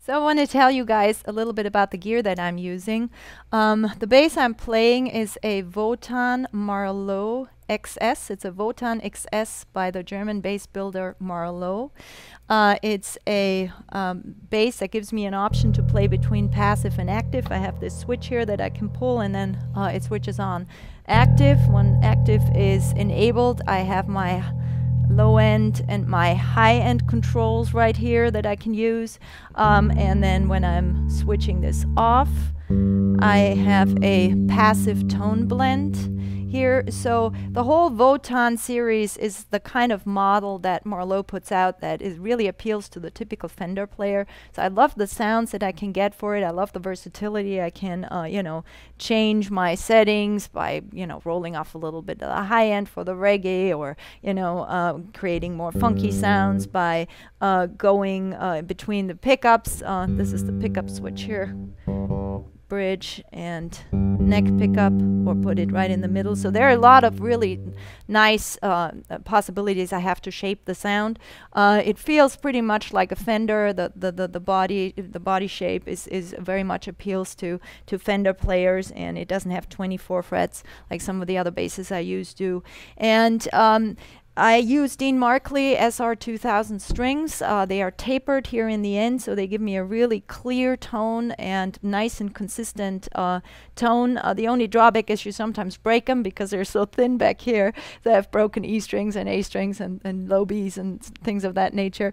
So I want to tell you guys a little bit about the gear that I'm using. The bass I'm playing is a Wotan Marlowe XS. It's a Wotan XS by the German bass builder Marlowe. It's a bass that gives me an option to play between passive and active. I have this switch here that I can pull, and then it switches on active. When active is enabled, I have my low end and my high end controls right here that I can use, and then when I'm switching this off, I have a passive tone blend here. So the whole Wotan series is the kind of model that Marlowe puts out that really appeals to the typical Fender player. So I love the sounds that I can get for it. I love the versatility. I can change my settings by rolling off a little bit of the high end for the reggae, or creating more funky sounds by going between the pickups. This is the pickup switch here, bridge and neck pickup, or put it right in the middle. So there are a lot of really nice possibilities I have to shape the sound. It feels pretty much like a Fender. The body shape is very much appeals to Fender players, and it doesn't have 24 frets like some of the other basses I used to. And I use Dean Markley SR2000 strings. They are tapered here in the end, so they give me a really clear tone and nice and consistent tone. The only drawback is you sometimes break them because they're so thin back here. They have broken E strings and A strings and low Bs and things of that nature.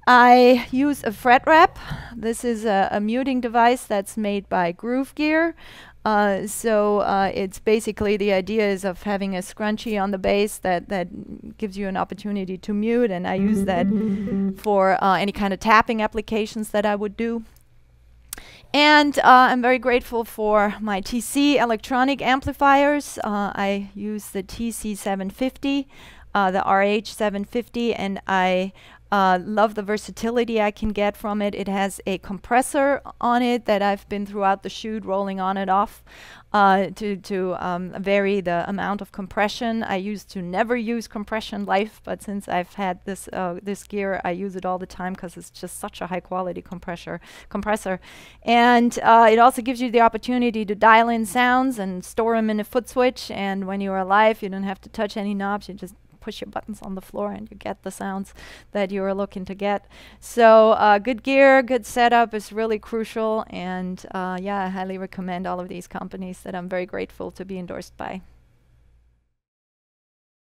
I use a fret wrap. This is a muting device that's made by Groove Gear. It's basically, the idea is of having a scrunchie on the bass that gives you an opportunity to mute, and I use that for any kind of tapping applications that I would do. And I'm very grateful for my TC electronic amplifiers. I use the TC750, the RH750, and I love the versatility I can get from it. It has a compressor on it that I've been throughout the shoot rolling on and off to vary the amount of compression. I used to never use compression live, but since I've had this gear, I use it all the time because it's just such a high quality compressor. And it also gives you the opportunity to dial in sounds and store them in a foot switch, and when you are live, you don't have to touch any knobs. You just push your buttons on the floor and you get the sounds that you are looking to get. So good gear, good setup is really crucial, and yeah, I highly recommend all of these companies that I'm very grateful to be endorsed by.